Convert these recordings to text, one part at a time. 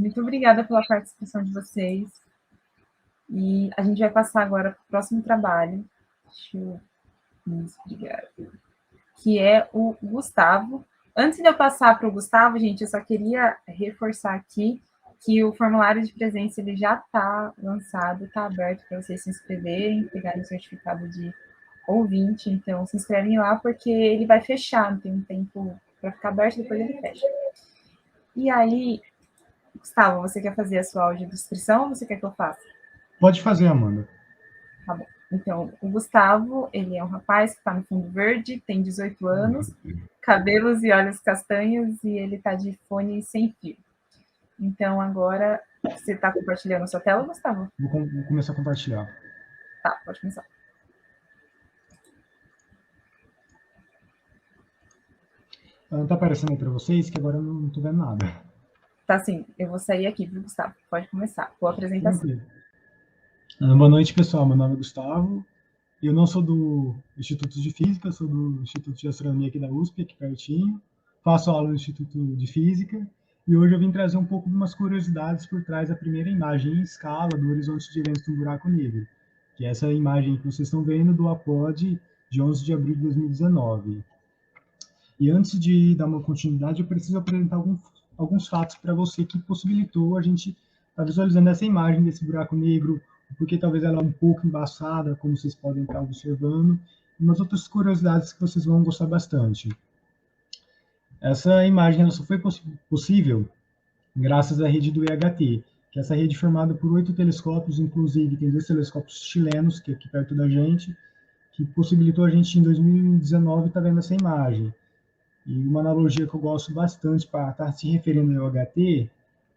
Muito obrigada pela participação de vocês. E a gente vai passar agora para o próximo trabalho. Obrigada. Que é o Gustavo. Antes de eu passar para o Gustavo, gente, eu só queria reforçar aqui que o formulário de presença ele já está lançado, está aberto para vocês se inscreverem, pegarem o certificado de ouvinte. Então, se inscrevem lá, porque ele vai fechar, não tem um tempo para ficar aberto, depois ele fecha. E aí, Gustavo, você quer fazer a sua audiodescrição ou você quer que eu faça? Pode fazer, Amanda. Tá bom. Então, o Gustavo, ele é um rapaz que está no fundo verde, tem 18 anos, cabelos e olhos castanhos, e ele está de fone sem fio. Então, agora, você está compartilhando a sua tela, Gustavo? Vou começar a compartilhar. Tá, pode começar. Tá aparecendo aí para vocês que agora eu não estou vendo nada. Tá sim, eu vou sair aqui, viu, Gustavo? Pode começar. Boa apresentação. Tranquilo. Boa noite, pessoal. Meu nome é Gustavo. Eu não sou do Instituto de Física, sou do Instituto de Astronomia aqui da USP, aqui pertinho. Faço aula no Instituto de Física. E hoje eu vim trazer um pouco de umas curiosidades por trás da primeira imagem em escala do horizonte de eventos do buraco negro, que é essa imagem que vocês estão vendo do APOD de 11 de abril de 2019. E antes de dar uma continuidade, eu preciso apresentar alguns fatos para você que possibilitou a gente estar visualizando essa imagem desse buraco negro, porque talvez ela é um pouco embaçada, como vocês podem estar observando, e umas outras curiosidades que vocês vão gostar bastante. Essa imagem ela só foi possível graças à rede do EHT, que é essa rede formada por 8 telescópios, inclusive tem 2 telescópios chilenos, que é aqui perto da gente, que possibilitou a gente, em 2019, estar vendo essa imagem. E uma analogia que eu gosto bastante para estar se referindo ao HT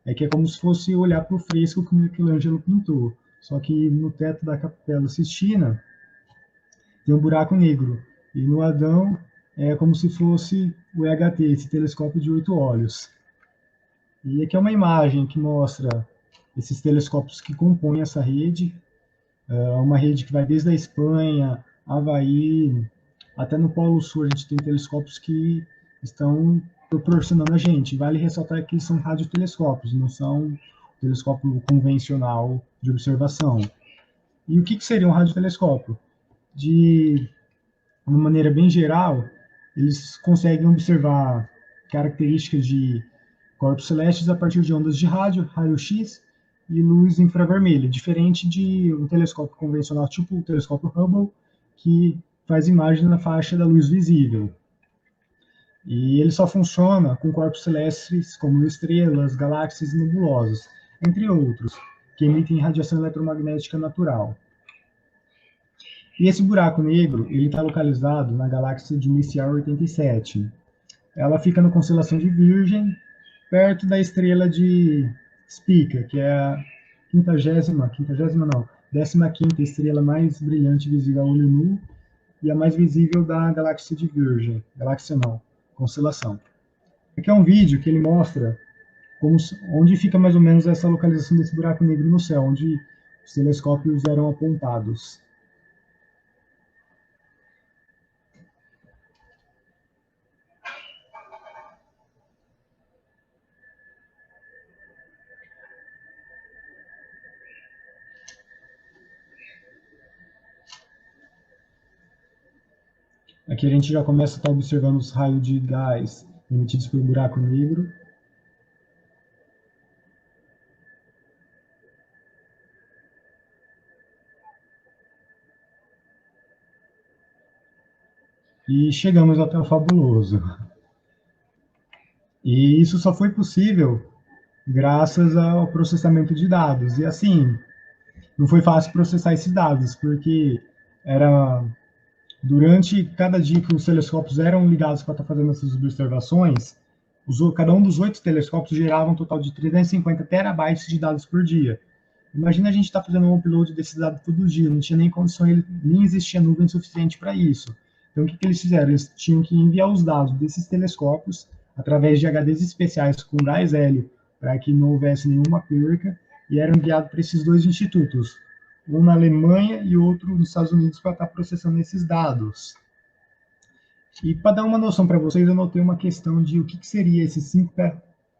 é que é como se fosse olhar para o fresco que o Michelangelo pintou. Só que no teto da Capela Sistina tem um buraco negro. E no Adão é como se fosse o EHT, esse telescópio de 8 olhos. E aqui é uma imagem que mostra esses telescópios que compõem essa rede. É uma rede que vai desde a Espanha, Havaí, até no Polo Sul. A gente tem telescópios que estão proporcionando a gente. Vale ressaltar que são radiotelescópios, não são telescópio convencional de observação. E o que seria um radiotelescópio? De uma maneira bem geral, eles conseguem observar características de corpos celestes a partir de ondas de rádio, raio-x e luz infravermelha, diferente de um telescópio convencional, tipo o telescópio Hubble, que faz imagem na faixa da luz visível. E ele só funciona com corpos celestes como estrelas, galáxias e nebulosas, entre outros, que emitem radiação eletromagnética natural. E esse buraco negro, ele está localizado na galáxia de Messier 87. Ela fica na constelação de Virgem, perto da estrela de Spica, que é a 15ª estrela mais brilhante visível a olho nu e a mais visível da galáxia de Virgem. Galáxia não, constelação. Aqui é um vídeo que ele mostra onde fica mais ou menos essa localização desse buraco negro no céu, onde os telescópios eram apontados. Aqui a gente já começa a estar observando os raios de gás emitidos pelo buraco negro. E chegamos até o fabuloso. E isso só foi possível graças ao processamento de dados. E assim, não foi fácil processar esses dados, porque era durante cada dia que os telescópios eram ligados para estar fazendo essas observações, cada um dos 8 telescópios gerava um total de 350 terabytes de dados por dia. Imagina a gente estar fazendo um upload desses dados todo dia, não tinha nem condição, nem existia nuvem suficiente para isso. Então, o que eles fizeram? Eles tinham que enviar os dados desses telescópios através de HDs especiais com gás hélio, para que não houvesse nenhuma perca, e eram enviados para esses 2 institutos, um na Alemanha e outro nos Estados Unidos, para estar processando esses dados. E para dar uma noção para vocês, eu notei uma questão de o que seria esses 5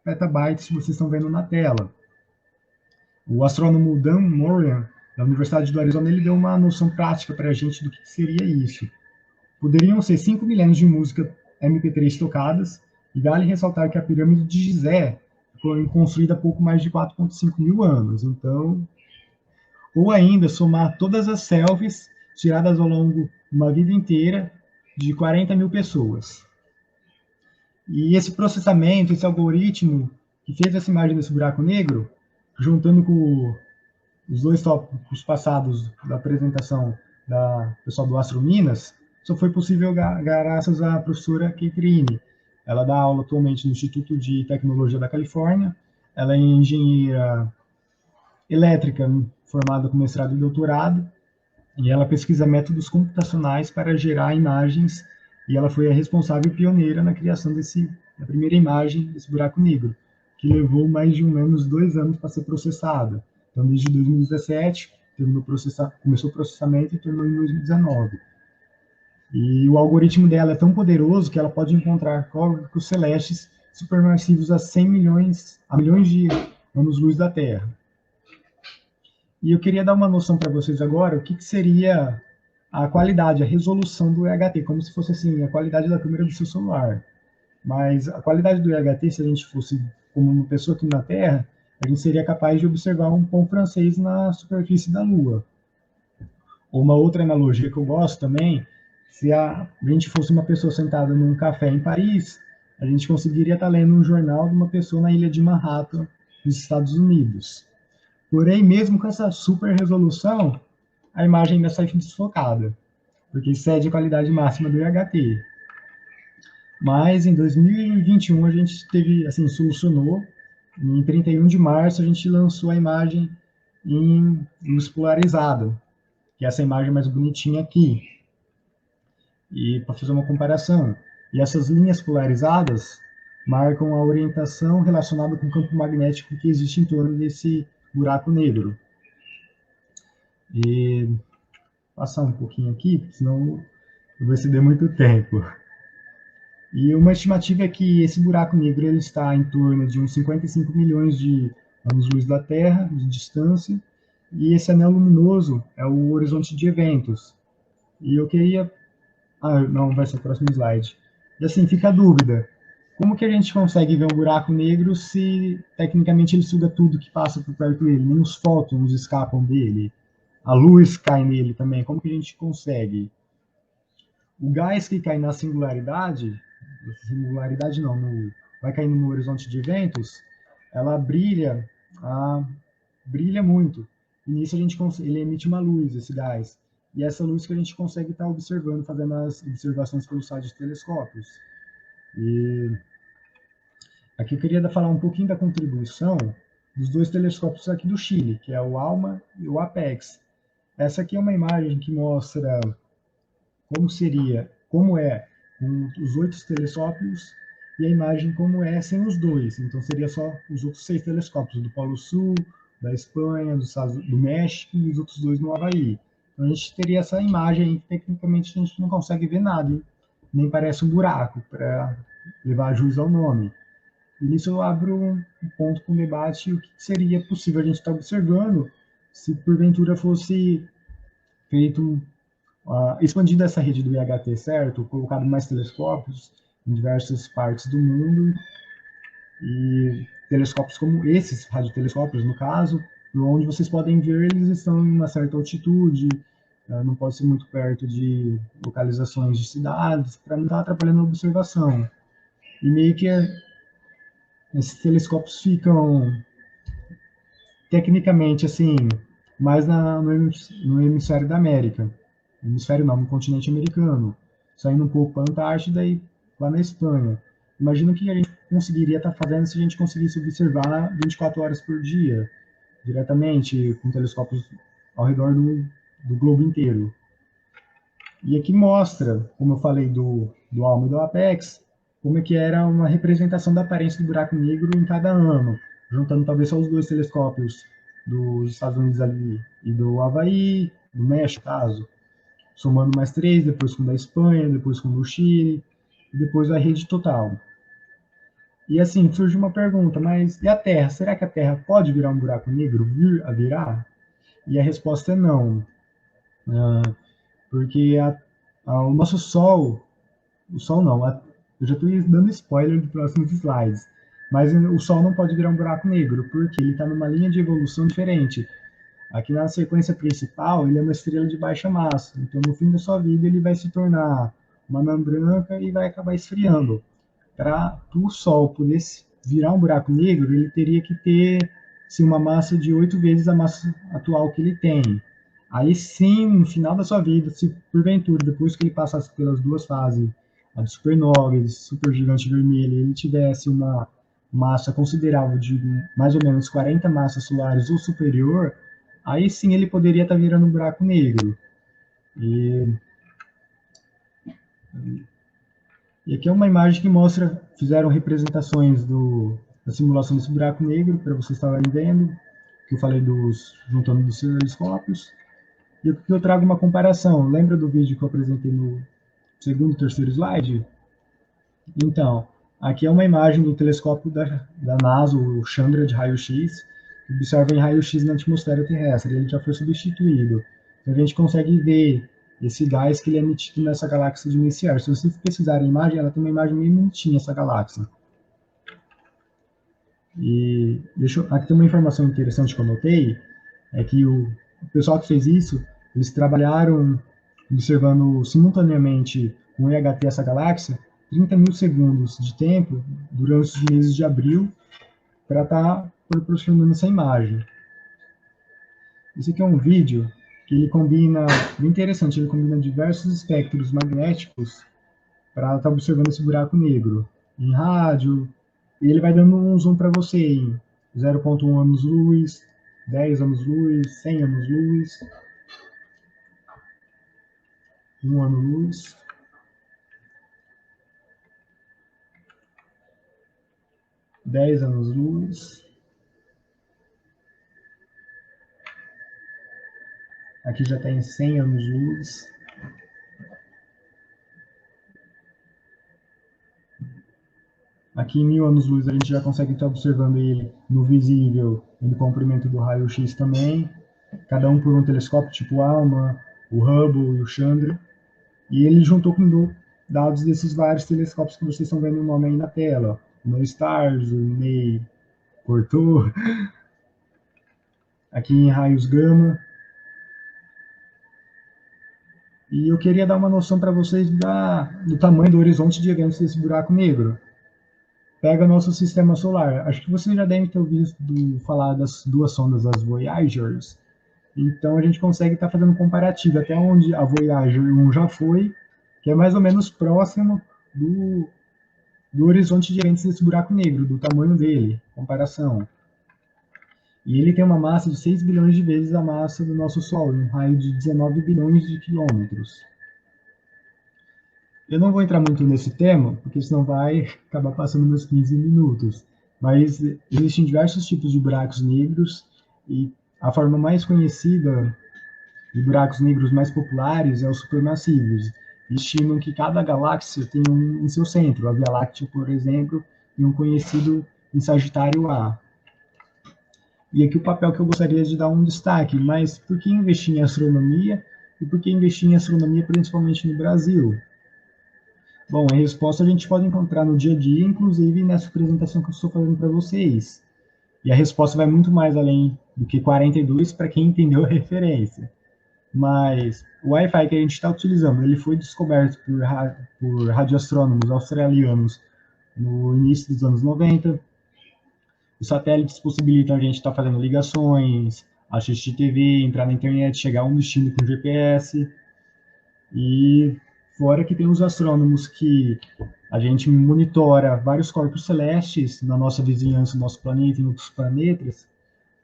petabytes que vocês estão vendo na tela. O astrônomo Dan Moran, da Universidade do Arizona, ele deu uma noção prática para a gente do que seria isso. Poderiam ser 5 milênios de música MP3 tocadas, e vale ressaltar que a pirâmide de Gizé foi construída há pouco mais de 4,5 mil anos. Então, ou ainda somar todas as selfies tiradas ao longo de uma vida inteira de 40 mil pessoas. E esse processamento, esse algoritmo que fez essa imagem desse buraco negro, juntando com os dois tópicos passados da apresentação da pessoal do Astro Minas, só foi possível graças à professora Catherine. Ela dá aula atualmente no Instituto de Tecnologia da Califórnia, ela é engenheira elétrica, formada com mestrado e doutorado, e ela pesquisa métodos computacionais para gerar imagens, e ela foi a responsável pioneira na criação da primeira imagem desse buraco negro, que levou mais de menos 2 anos para ser processada. Então, desde 2017, começou o processamento e terminou em 2019. E o algoritmo dela é tão poderoso que ela pode encontrar corpos celestes supermassivos a 100 milhões, a milhões de anos-luz da Terra. E eu queria dar uma noção para vocês agora, o que seria a qualidade, a resolução do EHT, como se fosse assim, a qualidade da câmera do seu celular. Mas a qualidade do EHT, se a gente fosse como uma pessoa aqui na Terra, a gente seria capaz de observar um pão francês na superfície da Lua. Ou uma outra analogia que eu gosto também, se a gente fosse uma pessoa sentada num café em Paris, a gente conseguiria estar lendo um jornal de uma pessoa na ilha de Manhattan, nos Estados Unidos. Porém, mesmo com essa super resolução, a imagem ainda sai desfocada, porque excede a qualidade máxima do EHT. Mas em 2021 a gente teve, assim, solucionou. Em 31 de março a gente lançou a imagem em luz polarizada, que é essa imagem mais bonitinha aqui. E para fazer uma comparação, e essas linhas polarizadas marcam a orientação relacionada com o campo magnético que existe em torno desse buraco negro. E passar um pouquinho aqui, senão vai exceder muito tempo. E uma estimativa é que esse buraco negro ele está em torno de uns 55 milhões de anos-luz da Terra, de distância, e esse anel luminoso é o horizonte de eventos. E eu queria... Ah, não, vai ser o próximo slide. E assim, fica a dúvida. Como que a gente consegue ver um buraco negro se, tecnicamente, ele suga tudo que passa por perto dele? Nem os fótons escapam dele. A luz cai nele também. Como que a gente consegue? O gás que cai na singularidade não, vai caindo no horizonte de eventos, ela brilha muito. E nisso ele emite uma luz, esse gás. E essa luz que a gente consegue estar observando, fazendo as observações pelos radiotelescópios. E aqui eu queria falar um pouquinho da contribuição dos dois telescópios aqui do Chile, que é o ALMA e o APEX. Essa aqui é uma imagem que mostra como é com os 8 telescópios e a imagem como é sem os dois. Então seria só os outros 6 telescópios do Polo Sul, da Espanha, do México e os outros 2 no Havaí. Então a gente teria essa imagem aí, que tecnicamente a gente não consegue ver nada, hein? Nem parece um buraco, para levar jus ao nome. E nisso eu abro um ponto com o debate, o que seria possível a gente estar observando se porventura fosse feito expandindo essa rede do IHT, certo? Colocado mais telescópios em diversas partes do mundo, e telescópios como esses, radiotelescópios no caso, onde vocês podem ver, eles estão em uma certa altitude, não pode ser muito perto de localizações de cidades, para não estar atrapalhando a observação. E meio que esses telescópios ficam, tecnicamente, assim, mais no hemisfério da América. Hemisfério não, no continente americano, saindo um pouco para a Antártida e lá na Espanha. Imagina o que a gente conseguiria estar fazendo se a gente conseguisse observar 24 horas por dia, diretamente, com telescópios ao redor do globo inteiro. E aqui mostra, como eu falei do ALMA e do APEX, como é que era uma representação da aparência do buraco negro em cada ano, juntando talvez só os 2 telescópios dos Estados Unidos ali e do Havaí, do México, caso, somando mais 3, depois com o da Espanha, depois com o do Chile, e depois a rede total. E assim, surge uma pergunta, mas e a Terra? Será que a Terra pode virar um buraco negro, vir a virar? E a resposta é não, porque o nosso Sol, o Sol não, eu já estou dando spoiler dos próximos slides, mas o Sol não pode virar um buraco negro, porque ele está numa linha de evolução diferente. Aqui na sequência principal, ele é uma estrela de baixa massa, então no fim da sua vida ele vai se tornar uma anã branca e vai acabar esfriando. Para o Sol poder virar um buraco negro, ele teria que ter assim, uma massa de 8 vezes a massa atual que ele tem. Aí sim, no final da sua vida, se porventura, depois que ele passasse pelas duas fases, a de supernova e supergigante vermelho, ele tivesse uma massa considerável de mais ou menos 40 massas solares ou superior, aí sim ele poderia estar virando um buraco negro. E aqui é uma imagem que mostra, fizeram representações da simulação desse buraco negro, para vocês estarem vendo, que eu falei juntando dos telescópios. E aqui eu trago uma comparação. Lembra do vídeo que eu apresentei no segundo, terceiro slide? Então, aqui é uma imagem do telescópio da NASA, o Chandra de raio-x, que observa em raio-x na atmosfera terrestre. Ele já foi substituído. Então, a gente consegue ver esse gás que ele é emitido nessa galáxia de Messier. Se vocês pesquisarem a imagem, ela tem uma imagem meio bonitinha, essa galáxia. E aqui tem uma informação interessante que eu notei, é que o pessoal que fez isso, eles trabalharam observando simultaneamente com o EHT essa galáxia 30 mil segundos de tempo durante os meses de abril para estar proporcionando essa imagem. Esse aqui é um vídeo que ele combina, bem interessante, ele combina diversos espectros magnéticos para estar observando esse buraco negro em rádio, e ele vai dando um zoom para você em 0,1 anos-luz, 10 anos-luz, 100 anos-luz, 1 ano-luz. 10 anos-luz. Aqui já está em 100 anos-luz. Aqui em 1000 anos-luz a gente já consegue estar observando ele no visível e no comprimento do raio-x também. Cada um por um telescópio, tipo o ALMA, o Hubble e o Chandra. E ele juntou com dados desses vários telescópios que vocês estão vendo o nome aí na tela. O NOSTARS, o NEI cortou. Aqui em raios gama. E eu queria dar uma noção para vocês do tamanho do horizonte de eventos desse buraco negro. Pega nosso sistema solar. Acho que vocês já devem ter ouvido falar das duas sondas, as Voyagers. Então a gente consegue estar fazendo um comparativo até onde a Voyager 1 já foi, que é mais ou menos próximo do horizonte de eventos desse buraco negro, do tamanho dele, comparação. E ele tem uma massa de 6 bilhões de vezes a massa do nosso Sol, em um raio de 19 bilhões de quilômetros. Eu não vou entrar muito nesse tema, porque senão vai acabar passando meus 15 minutos. Mas existem diversos tipos de buracos negros, e a forma mais conhecida de buracos negros mais populares é os supermassivos. Estimam que cada galáxia tem um em seu centro. A Via Láctea, por exemplo, tem um conhecido em Sagitário A. E aqui o papel que eu gostaria de dar um destaque, mas por que investir em astronomia e por que investir em astronomia principalmente no Brasil? Bom, a resposta a gente pode encontrar no dia a dia, inclusive nessa apresentação que eu estou fazendo para vocês. E a resposta vai muito mais além do que 42 para quem entendeu a referência. Mas o Wi-Fi que a gente está utilizando, ele foi descoberto por radioastrônomos australianos no início dos anos 90. Os satélites possibilitam a gente estar fazendo ligações, assistir TV, entrar na internet, chegar a um destino com GPS. E fora que tem os astrônomos que a gente monitora vários corpos celestes na nossa vizinhança, no nosso planeta e em outros planetas,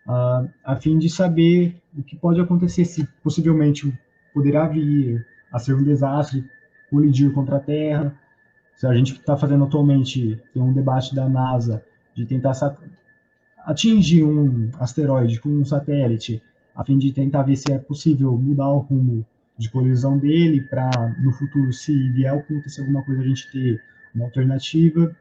a fim de saber o que pode acontecer, se possivelmente poderá vir a ser um desastre, colidir contra a Terra. Se a gente está fazendo atualmente, tem um debate da NASA de tentar atingir um asteroide com um satélite, a fim de tentar ver se é possível mudar o rumo de colisão dele, para no futuro, se vier a acontecer alguma coisa, a gente ter uma alternativa.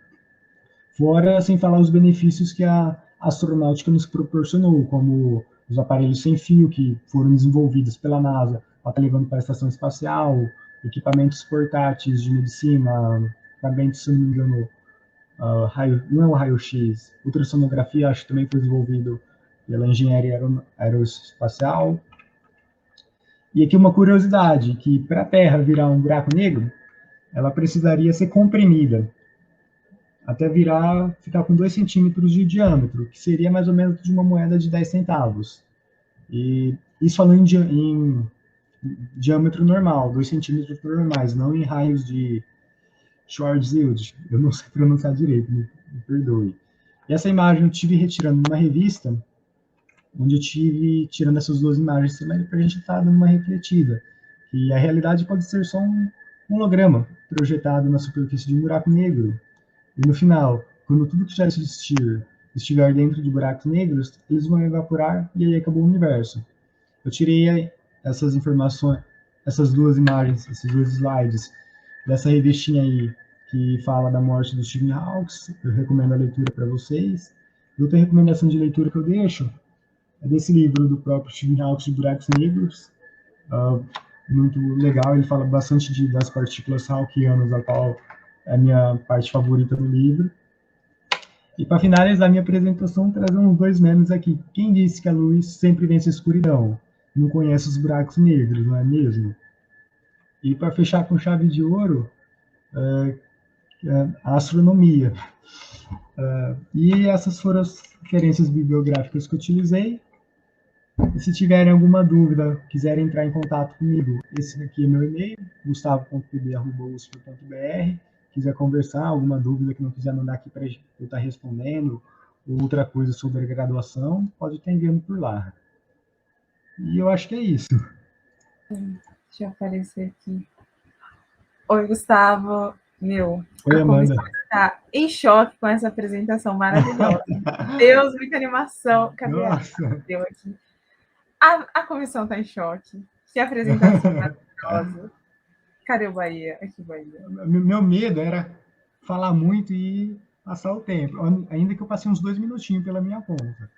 Fora, sem falar os benefícios que a astronáutica nos proporcionou, como os aparelhos sem fio que foram desenvolvidos pela NASA para estar levando para a estação espacial, equipamentos portáteis de medicina, também, se não me engano, não é o raio-x, ultrassonografia, acho que também foi desenvolvido pela engenharia aeroespacial. E aqui uma curiosidade, que para a Terra virar um buraco negro, ela precisaria ser comprimida até ficar com 2 centímetros de diâmetro, que seria mais ou menos de uma moeda de 10 centavos. E isso falando em diâmetro normal, 2 centímetros normais, não em raios de Schwarzschild. Eu não sei pronunciar direito, me perdoe. E essa imagem eu tive retirando numa revista, onde eu tive tirando essas duas imagens para a gente estar dando uma refletida. E a realidade pode ser só um holograma projetado na superfície de um buraco negro. E no final, quando tudo que já existir estiver dentro de buracos negros, eles vão evaporar e aí acabou o universo. Eu tirei essas informações, essas duas imagens, esses dois slides dessa revistinha aí que fala da morte do Stephen Hawking. Eu recomendo a leitura para vocês. E outra recomendação de leitura que eu deixo é desse livro do próprio Stephen Hawking, de Buracos Negros. Muito legal, ele fala bastante das partículas hawkianas, a qual é a minha parte favorita do livro. E para finalizar minha apresentação, trazer uns 2 memes aqui. Quem disse que a luz sempre vence a escuridão? Não conhece os buracos negros, não é mesmo? E para fechar com chave de ouro, a astronomia. E essas foram as referências bibliográficas que eu utilizei. E se tiverem alguma dúvida, quiserem entrar em contato comigo, esse aqui é meu e-mail, gustavo.pb@usp.br. Quiser conversar, alguma dúvida que não quiser mandar aqui para eu estar respondendo, ou outra coisa sobre a graduação, pode estar enviando por lá. E eu acho que é isso. Deixa eu aparecer aqui. Oi, Gustavo. Meu, Oi, a comissão Amanda. está em choque com essa apresentação maravilhosa. Deus, muita animação. Cadê a... Nossa! Deu aqui. A comissão está em choque. Que apresentação maravilhosa. Cadê o Bahia? Aqui, Bahia. Meu medo era falar muito e passar o tempo, ainda que eu passei uns 2 minutinhos pela minha conta.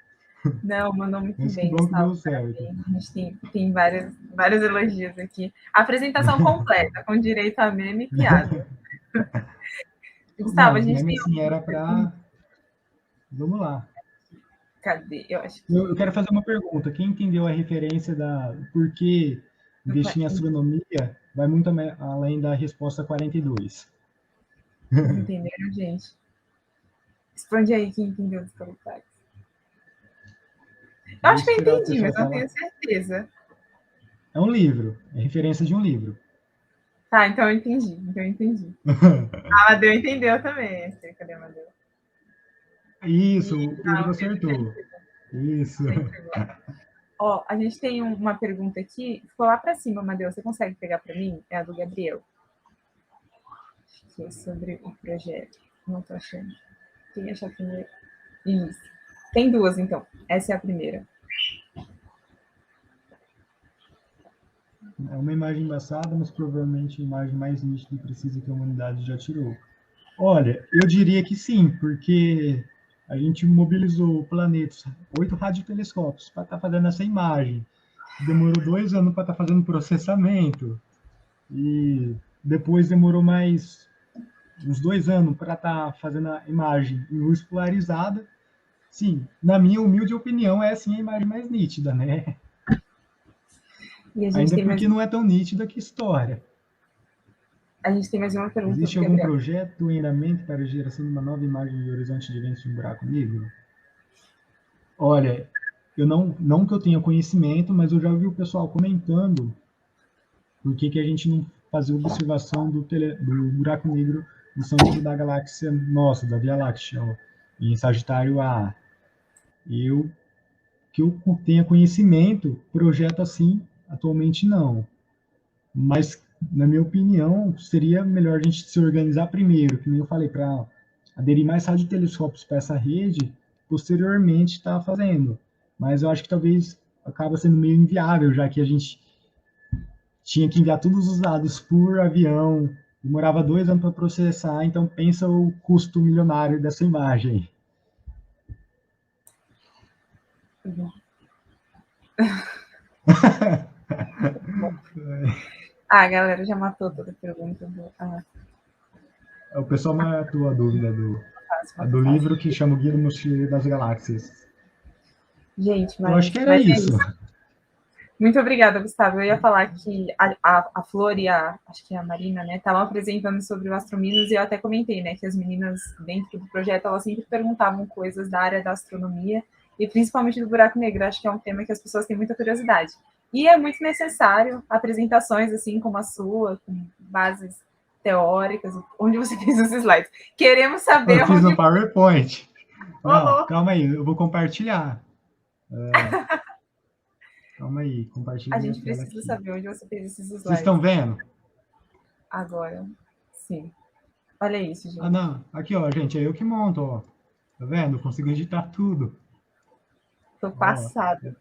Não, mandou muito Mas que bem, bom que Gustavo. deu certo. A gente tem vários elogios aqui. Apresentação completa, com direito a meme e piada. Gustavo, Não, a os gente tem memes assim era pergunta. para. Vamos lá. Cadê? Eu acho Eu que quero fazer uma pergunta. Quem entendeu a referência por que investir em astronomia vai muito além da resposta 42? não entenderam, gente. Responde aí quem entendeu os comentários. Eu Vou acho que eu esperar o entendi, pessoal mas não falar. tenho certeza. É um livro, é referência de um livro. Tá, então eu entendi. A Amadeu entendeu também. Cadê a Amadeu? Isso, E o Pedro o Pedro acertou. Isso. Ó, a gente tem uma pergunta aqui, ficou lá para cima, Amadeu. Você consegue pegar para mim? É a do Gabriel. Que é sobre o projeto. Não tô achando. Quem achar primeiro? Isso. Tem duas, então. Essa é a primeira. É uma imagem embaçada, mas provavelmente a imagem mais nítida e precisa que a humanidade já tirou. Olha, eu diria que sim, porque a gente mobilizou planetas, 8 radiotelescópios para estar fazendo essa imagem. Demorou 2 anos para estar fazendo processamento. E depois demorou mais uns 2 anos para estar fazendo a imagem em luz polarizada. Sim, na minha humilde opinião, é assim a imagem mais nítida, né? E a gente Ainda tem mais, porque não é tão nítida que história. uma pergunta Existe do algum Gabriel. projeto em andamento para a geração de uma nova imagem de horizonte de eventos de um buraco negro? Olha, eu não que eu tenha conhecimento, mas eu já ouvi o pessoal comentando por que a gente não fazia observação do buraco negro no centro da galáxia nossa, da Via Láctea, ó, em Sagitário A. Eu que eu tenha conhecimento, projeto assim, atualmente não. Mas, na minha opinião, seria melhor a gente se organizar primeiro, que nem eu falei, para aderir mais radiotelescópios para essa rede, posteriormente está fazendo. Mas eu acho que talvez acaba sendo meio inviável, já que a gente tinha que enviar todos os dados por avião, Demorava 2 anos para processar, então pensa o custo milionário dessa imagem. Ah, a galera já matou toda a pergunta. O pessoal matou a dúvida do Fácil. livro que chama o Guia do Mochileiro das Galáxias. Gente, Eu acho mas que era isso. É isso. Muito obrigada, Gustavo. Eu ia falar que a Flor e acho que a Marina, né, estavam apresentando sobre o Astrominos e eu até comentei, né, que as meninas dentro do projeto, elas sempre perguntavam coisas da área da astronomia e principalmente do buraco negro. Acho que é um tema que as pessoas têm muita curiosidade. E é muito necessário apresentações assim como a sua, com bases teóricas, onde você fez os slides. Queremos saber eu fiz no PowerPoint. Não, calma aí, eu vou compartilhar. Calma aí, compartilha a minha gente tela precisa aqui. saber onde você fez esses slides. Vocês estão vendo? Agora, sim. Olha isso, gente. Ah, não. Aqui, ó, gente, é eu que monto, ó. Tá vendo? Eu consigo editar tudo. Tô passada.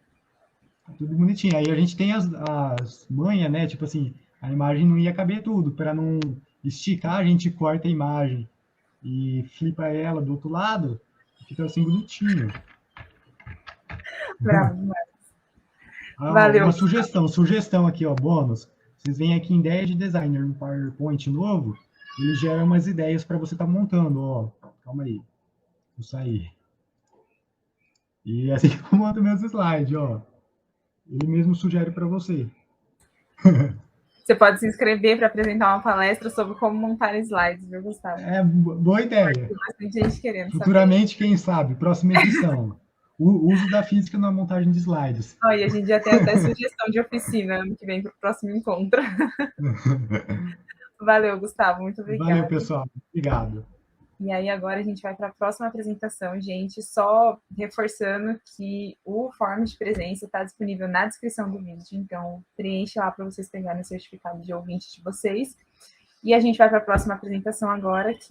Tá tudo bonitinho. Aí a gente tem as manhas, né? Tipo assim, a imagem não ia caber tudo. Para não esticar, a gente corta a imagem e flipa ela do outro lado. Fica assim bonitinho. Bravo demais. Valeu. Uma sugestão aqui, ó, bônus. Vocês vêm aqui em ideia de designer no PowerPoint novo, ele gera umas ideias para você estar montando, ó. Calma aí. Vou sair. E assim que eu monto meus slides, ó. Ele mesmo sugere para você. Você pode se inscrever para apresentar uma palestra sobre como montar slides, viu, Gustavo? É, boa ideia. Tem bastante gente querendo Futuramente, saber. quem sabe, próxima edição. O uso da física na montagem de slides. E a gente já tem até sugestão de oficina ano que vem para o próximo encontro. Valeu, Gustavo. Muito obrigada. Valeu, pessoal. Obrigado. E aí agora a gente vai para a próxima apresentação, gente, só reforçando que o form de presença está disponível na descrição do vídeo, então preenche lá para vocês pegarem o certificado de ouvinte de vocês. E a gente vai para a próxima apresentação agora, que